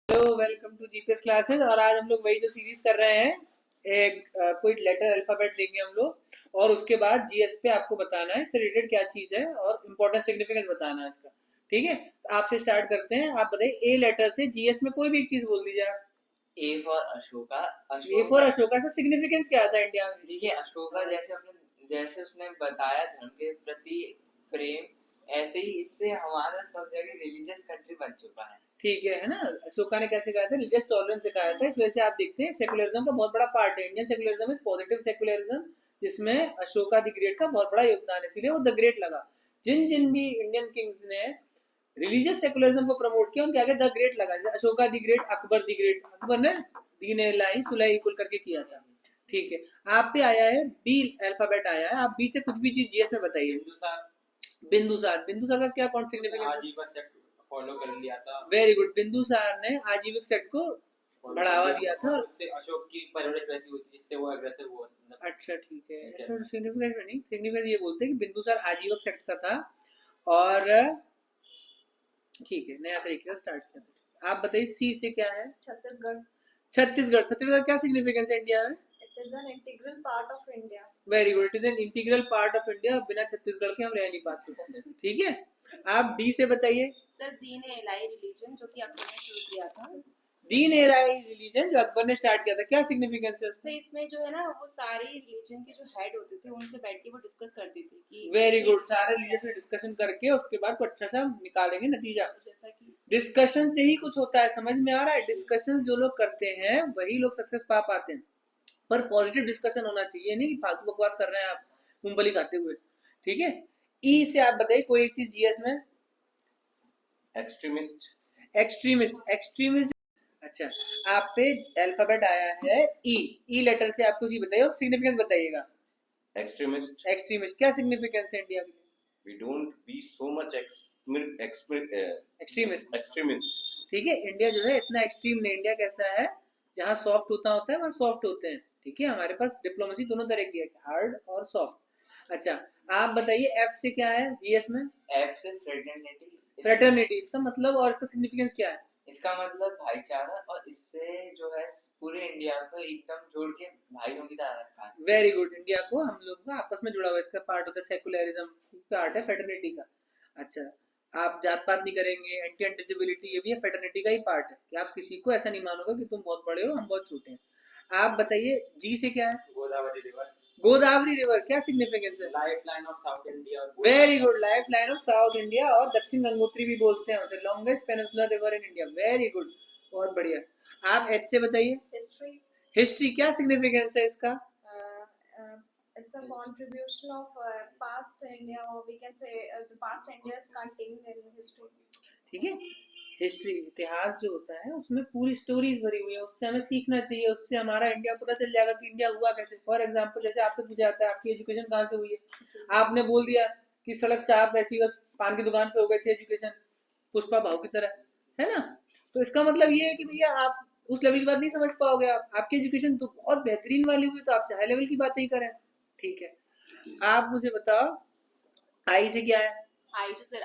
Hello, welcome to GPS classes. और आज हम लोग वही जो सीरीज कर रहे हैं, एक कोई लेटर अल्फाबेट देंगे हम लोग और उसके बाद जीएस पे आपको बताना है इससे रिलेटेड क्या चीज है और इम्पोर्टेंट सिग्निफिकेंस बताना है इसका। ठीक है, तो आपसे स्टार्ट करते हैं। आप बताइए ए लेटर से जीएस में कोई भी एक चीज बोल दीजिए आप। A for Ashoka. A for Ashoka Ashoka का सिग्निफिकेंस क्या आता है इंडिया में? देखिए, अशोका जैसे उसने बताया धर्म के प्रति प्रेम, ऐसे ही इससे हमारा सब जगह रिलीजियस कंट्री बन चुका है। ठीक है ना। अशोका ने कैसे कहा था? रिलीजियस टॉलरेंस सिखाया था। इस वजह से आप देखते हैं सेकुलरिज्म का बहुत बड़ा पार्ट है। Indian secularism is positive secularism, जिसमें अशोका द ग्रेट का बहुत बड़ा योगदान है, इसीलिए वो द ग्रेट लगा। जिन जिन भी इंडियन किंग्स ने रिलीजियस सेकुलरिज्म को प्रमोट किया उनके आगे द ग्रेट लगा। जैसे Ashoka the great, Akbar the great, Akbar ने दीन लाई सुलह इक्वल करके किया था। ठीक है, आप पे आया है बी अल्फाबेट आया है। आप बी से कुछ भी चीज जीएस में बताइए। बिंदुसार, बिंदुसार का क्या कौन सिग्निफिकेंस? फॉलो कर लिया था। वेरी गुड, बिंदुसार ने आजीविक सेट को बढ़ावा दिया था। उससे अशोक की परवरिश वैसी हुई थी जिससे वो अग्रेसिव हुआ। अच्छा ठीक है, सिग्निफिकेंस में नहीं, सिग्निफिकेंस ये बोलते हैं कि बिंदुसार आजीवक सेक्ट का था। और ठीक है, नया तरीके का स्टार्ट किया था। आप बताइए सी से क्या है? छत्तीसगढ़। छत्तीसगढ़, छत्तीसगढ़ क्या सिग्निफिकेंस है इंडिया में? It is an integral part of India. Very good, it is an integral part of India. बिना छत्तीसगढ़ के हम रह नहीं पाते। ठीक है, आप डी से बताइए। सर, दीन ए इलाही रिलीजन जो कि अकबर ने शुरू किया था। दीन ए इलाही रिलीजन जो अकबर ने स्टार्ट किया था, क्या सिग्निफिकेंस है? सर, इसमें जो है ना वो सारे रिलीजन के जो हेड होते थे उनसे बैठ के वो डिस्कस करते थे कि वेरी गुड, सारे लीडर से डिस्कशन करके उसके बाद को अच्छा सा निकालेंगे नतीजा। जैसा कि डिस्कशन से ही कुछ होता है, समझ में आ रहा है? डिस्कशन जो लोग करते हैं वही लोग सक्सेस पा पाते हैं। पर पॉजिटिव डिस्कशन होना चाहिए, नहीं कि फालतू बकवास कर रहे हैं आप मूंगफली खाते हुए। ठीक है, ई से आप बताइए कोई एक चीज जीएस में। एक्सट्रीमिस्ट। Extremist, extremist. अच्छा, आप पे अल्फाबेट आया है ई। ई लेटर से आप कुछ ही बताइए और सिग्निफिकेंस बताइएगा। एक्सट्रीमिस्ट। एक्सट्रीमिस्ट क्या सिग्निफिकेंस है इंडिया में? We don't be so much extremist. Extremist. ठीक है, इंडिया जो है इतना एक्सट्रीम नहीं। इंडिया कैसा है, जहाँ सॉफ्ट होता है वहाँ सॉफ्ट होते हैं। ठीक है, हमारे पास डिप्लोमेसी दोनों तरह की है, हार्ड और सॉफ्ट। अच्छा, आप बताइए एफ से क्या है जीएस में? एफ से फ्रेटर्निटी। फ्रेटर्निटी, इसका मतलब और इसका सिग्निफिकेंस क्या है? इसका मतलब भाईचारा, और इससे जो है पूरे इंडिया को एकदम जोड़ के भाइयों की तरह रखा है। वेरी गुड, इंडिया को हम लोग का आपस में जुड़ा हुआ इसका पार्ट होता है, सेकुलरिज्म पार्ट है फ्रेटर्निटी का। अच्छा, आप जात पात नहीं करेंगे, एंटी अनटचेबिलिटी, ये भी फ्रेटर्निटी का ही पार्ट है कि आप किसी को ऐसा नहीं मानोगे कि तुम बहुत बड़े हो हम बहुत छोटे हैं। आप बताइए जी से क्या है? गोदावरी रिवर। गोदावरी रिवर क्या सिग्निफिकेंस है? Life line of south India. Very good, life line of south India, और दक्षिण गंगोत्री भी बोलते हैं उसे, longest peninsular river in India. Very good, बहुत बढ़िया। आप एच से बताइए। हिस्ट्री। हिस्ट्री क्या सिग्निफिकेंस है इसका? It's a contribution of past India, or we can say the past India's contained in history. ठीक है, हिस्ट्री इतिहास जो होता है उसमें पूरी स्टोरीज भरी हुई है, उससे हमें सीखना चाहिए। उससे हमारा इंडिया पता चल जाएगा कि इंडिया हुआ कैसे। फॉर एग्जांपल, जैसे आपसे पूछा जाता है आपकी एजुकेशन कहाँ से हुई है, आपने बोल दिया कि सड़क चाप ऐसी बस पान की दुकान पे हो गई थी एजुकेशन, पुष्पा भाव की तरह, है ना? तो इसका मतलब ये है कि भैया आप उस लेवल की बात नहीं समझ पाओगे। आपकी एजुकेशन तो बहुत बेहतरीन वाली हुई तो आपसे हाई लेवल की बातें ही करें। ठीक है, आप मुझे बताओ आई से क्या है? आई से सर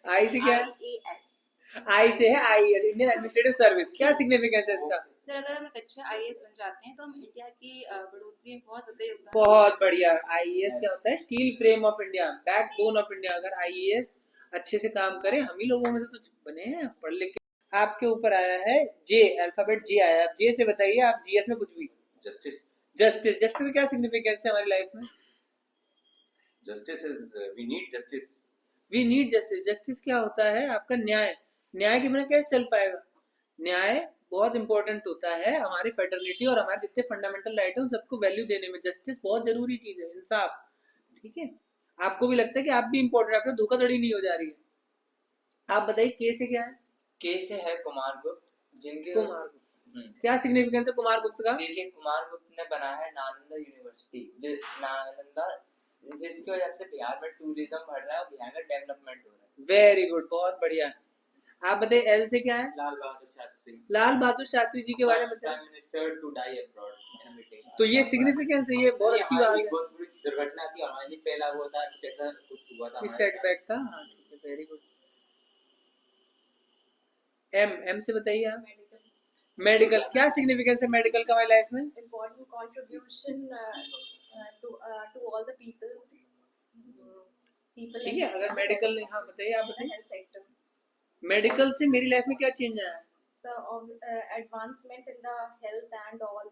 आई से क्या है? IAS। आई से है आईएएस, इंडियन एडमिनिस्ट्रेटिव सर्विस। क्या सिग्निफिकेंस है इसका? सर, अगर हम एक अच्छे IAS बन जाते हैं तो हम इंडिया की बढ़ोतरी में बहुत ज्यादा योगदान। बहुत बढ़िया। आईएएस क्या होता है? Steel frame of India, backbone of India. अगर आईएएस अच्छे से काम करे, हम ही लोगों में से तो बने हैं पढ़ लिख के। आपके ऊपर आया है जे, अल्फाबेट जे आया है। आप जे से बताइए आप जीएस में कुछ भी। जस्टिस। जस्टिस, जस्टिस में क्या सिग्निफिकेंस है हमारी लाइफ में? Justice is we need justice. We need justice. Justice क्या होता है? आपका न्याय। न्याय के बिना कैसे चल पाएगा? न्याय बहुत इंपॉर्टेंट होता है हमारी फेटर्निटी और हमारे जितने फंडामेंटल राइट है उन सबको वैल्यू देने में। जस्टिस बहुत जरूरी चीज है, इंसाफ। ठीक है, आपको भी लगता है कि आप भी इंपॉर्टेंट, आपको धोखाधड़ी नहीं हो जा रही है। आप बताइए के से क्या है? के से है कुमार गुप्त, जिनके कुमार गुप्त क्या सिग्निफिकेंस है कुमार गुप्त का? देखिए, कुमार गुप्त ने बनाया है नालंदा यूनिवर्सिटी, नालंदा, जिसकी वजह से बिहार में टूरिज्म बढ़ रहा है और बिहार में डेवलपमेंट हो रहा है। वेरी गुड, बहुत बढ़िया। आप बताइए एल से क्या है? लाल बहादुर शास्त्री। लाल बहादुर शास्त्री जी के बारे में prime minister to die abroad. तो ये सिग्निफिकेंस है, ये बहुत अच्छी बात है। बहुत बुरी दुर्घटना थी और वहीं पहला वो था जैसा कुछ हुआ था, सेटबैक था। हाँ ठीक है, वेरी गुड। एम से बताइए आप। medical. मेडिकल, क्या सिग्निफिकेंस है मेडिकल का हमारी लाइफ में? Important contribution to all the people. People ठीक in है, अगर मेडिकल नहीं, हाँ बताइए, आप the बताइए health sector. मेडिकल से मेरी लाइफ में क्या चेंज आया है? So advancement in the health and all.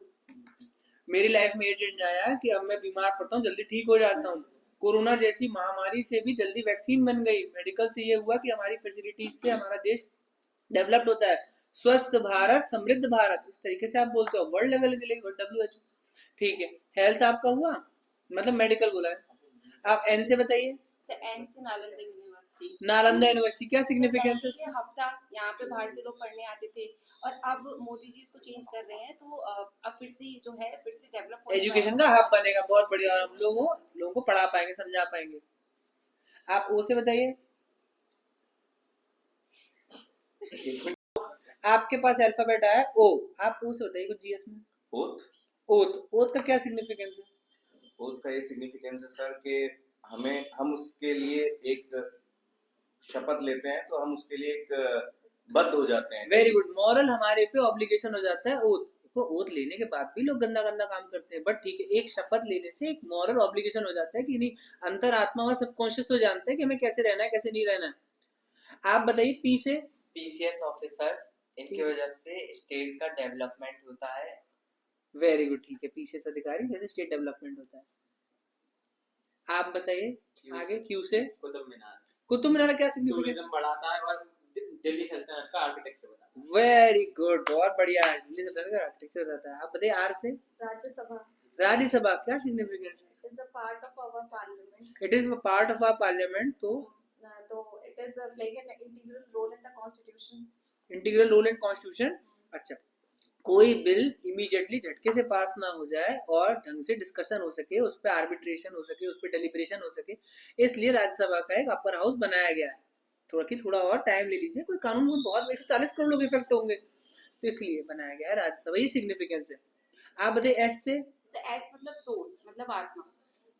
मेरी लाइफ में ये चेंज आया है कि अब मैं बीमार पड़ता हूँ जल्दी ठीक हो जाता हूँ। कोरोना जैसी महामारी से भी जल्दी वैक्सीन बन गई। मेडिकल से ये हुआ कि हमारी फैसिलिटीज से हमारा देश डेवलप्ड होता है। स्वस्थ भारत समृद्ध भारत, इस तरीके से आप बोलते हो, वर्ल्ड लेवल चलेगी WHO। ठीक है, हेल्थ आपका हुआ, मतलब मेडिकल बोला है। आप एन से बताइए। एन से नालंदा यूनिवर्सिटी। नालंदा यूनिवर्सिटी, क्या सिग्निफिकेंस है? ये हफ्ता यहाँ पे बाहर से लोग पढ़ने आते थे और अब मोदी जी इसको चेंज कर रहे हैं, तो अब फिर से जो है फिर से डेवलप एजुकेशन का हब बनेगा, बहुत बढ़िया, और हम लोगों को पढ़ा पाएंगे, समझा पाएंगे। आप ओ से बताइए। आपके पास अल्फाबेट आया ओ, आप ओ से बताइए कुछ जीएस में। ओथ ओथ का क्या सिग्निफिकेंस है? ओथ का ये सिग्निफिकेंस है सर कि हम उसके लिए एक शपथ लेते हैं, तो हम उसके लिए एक बद्ध हो जाते हैं। वेरी गुड, मॉरल हमारे पे ऑब्लिगेशन हो जाता है ओथ को। ओथ लेने के बाद भी लोग गंदा गंदा काम करते हैं, बट ठीक है, एक शपथ लेने से एक मॉरल ऑब्लिगेशन हो जाता है कि नहीं, अंतरात्मा और सबकॉन्शियस तो जानते हैं कि हमें कैसे रहना है कैसे नहीं रहना है। आप बताइए पी से। पीसीएस ऑफिसर्स, इनकी वजह से स्टेट का डेवलपमेंट होता है। वेरी गुड, ठीक है, पीसीएस अधिकारी जैसे स्टेट डेवलपमेंट होता है। आप बताइए आगे। क्यू से। कुतुब मीनार। कुतुब मीनार क्या सिग्निफिकेंस? टूरिज्म बढ़ाता है और दिल्ली सल्तनत का आर्किटेक्चर बताता है। वेरी गुड, बहुत बढ़िया, दिल्ली सल्तनत का आर्किटेक्चर बताता है। आप बताइए आर से। राज्यसभा. राज्यसभा, क्या सिग्निफिकेंस है? It is a part of our parliament. It is part of our parliament, तो So it is playing an integral role in the constitution. Integral role in constitution. अच्छा, कोई बिल इमीडिएटली झटके से पास ना हो जाए और ढंग से डिस्कशन हो सके, उस पर आर्बिट्रेशन हो सके, उस पर डेलिब्रेशन हो सके, इसलिए राज्यसभा का एक अपर हाउस बनाया गया है। थोड़ा और टाइम ले लीजिए, कोई कानून में बहुत 140 करोड़ लोग इफेक्ट होंगे, तो इसलिए बनाया गया है राज्यसभा। ये सिग्निफिकेंस है। आप बताइए एस से। एस मतलब सोल, मतलब आत्मा।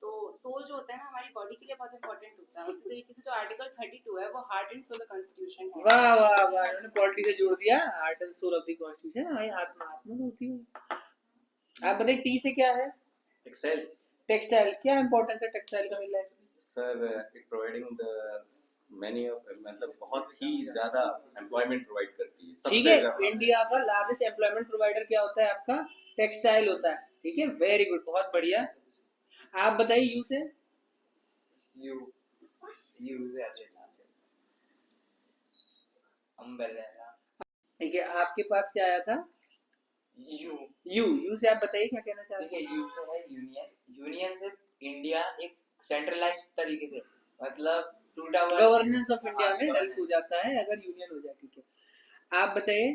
तो सोल जो होता है ना हमारी बॉडी के लिए बहुत इंपॉर्टेंट होता है। उसी तरीके से जो आर्टिकल 32 है वो हार्ट एंड सोल कॉन्स्टिट्यूशन है। वाह वाह वाह, इन्होंने पॉलिटी से जोड़ दिया, heart and soul of the constitution. हमारी आत्मा आत्मा तो होती है। आप बताइए टी से क्या है? टेक्सटाइल्स टेक्सटाइल, क्या इंपॉर्टेंस है टेक्सटाइल का मिल रहा है sir? It providing the many of, मतलब बहुत ही ज्यादा एम्प्लॉयमेंट प्रोवाइड करती है। ठीक है, इंडिया का लार्जेस्ट एम्प्लॉयमेंट प्रोवाइडर क्या होता है आपका? टेक्सटाइल होता है। ठीक है, वेरी गुड, बहुत बढ़िया। आप बताइए यू से। यू से अम्ब्रेला। ठीक है, आपके पास क्या आया था? यू से आप बताइए क्या कहना चाहते हैं? यू से है यूनियन से इंडिया एक सेंट्रलाइज्ड तरीके से, मतलब टूटा हुआ गवर्नेंस ऑफ इंडिया में हेल्प हो जाता है अगर यूनियन हो जाए। ठीक है, आप बताइए।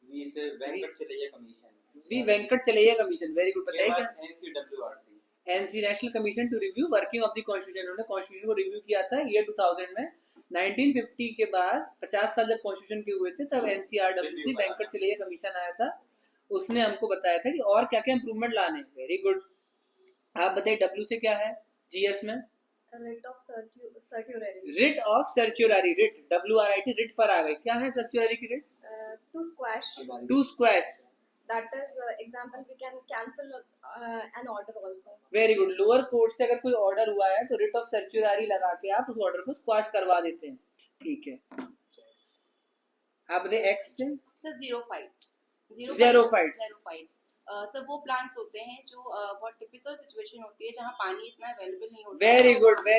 वी से वेंकट चलैया कमीशन। वी वेंकट चलैया कमीशन, वेरी गुड, बताइए क्या? NCWRC, NC national commission to review working of the constitution. उन्होंने कॉन्स्टिट्यूशन को रिव्यू किया था ईयर 2000 में। 1950 के बाद 50 साल जब कॉन्स्टिट्यूशन के हुए थे, तब एनसीआरडब्ल्यूसी वेंकट चलैया कमीशन आया था। उसने हमको बताया था कि और क्या क्या इंप्रूवमेंट लाने। Very good. आप बताइए डब्ल्यू से क्या है जीएस में? Writ of certiorari. Writ of certiorari, writ WRIT, writ पर आ गई। क्या है सर्च्योररी की writ? To squash. To squash. That is example we can cancel an order also. Very good, lower court से अगर कोई ऑर्डर हुआ है तो रिट ऑफ सर्च्योररी लगा के आप उस ऑर्डर को स्क्वाश करवा देते हैं। ठीक है, आप बताइए एक्स से। Sir zero fights. सर वो प्लांट्स होते हैं जो बहुत टिपिकल सिचुएशन होती है जहाँ पानी इतना अवेलेबल नहीं होता। वेरी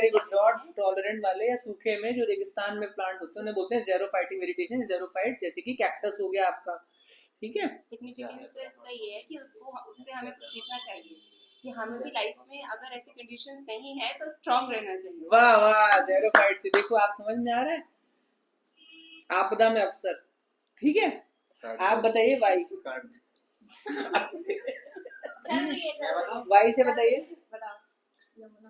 गुड, नॉट टॉलरेंट वाले या सूखे में जो रेगिस्तान में प्लांट्स होते हैं उन्हें बोलते हैं ज़ेरोफाइटिक वेजिटेशन, ज़ेरोफाइट, जैसे कि कैक्टस हो गया आपका। ठीक है, सिग्निफिकेंस इसका ये है कि उससे हमें कुछ सीखना चाहिए कि हमें भी लाइफ में अगर ऐसी कंडीशंस नहीं है तो स्ट्रांग रहना चाहिए। वाह वाह, ज़ेरोफाइट से देखो आप समझ में आ रहा है, आपदा में अवसर। ठीक है, आप बताइए वाई। वाई से बताइए।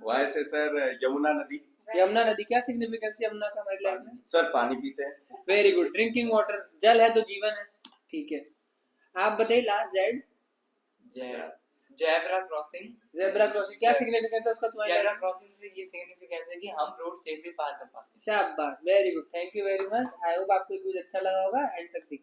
वाई से सर यमुना नदी। यमुना नदी, क्या सिग्निफिकेंस है यमुना का हमारी लाइफ में? सर पानी पीते हैं। वेरी गुड, ड्रिंकिंग वाटर, जल है तो जीवन है। ठीक है, आप बताइए last Z. Zebra crossing zebra crossing क्या सिग्निफिकेंस है उसका तुम्हारे जेब्रा क्रॉसिंग से ये सिग्निफिकेंस है कि हम रोड सेफली पार कर पाते हैं। शाबाश, very good, thank you very much. I hope आपको कुछ अच्छा लगा होगा, एंड तक देखिए।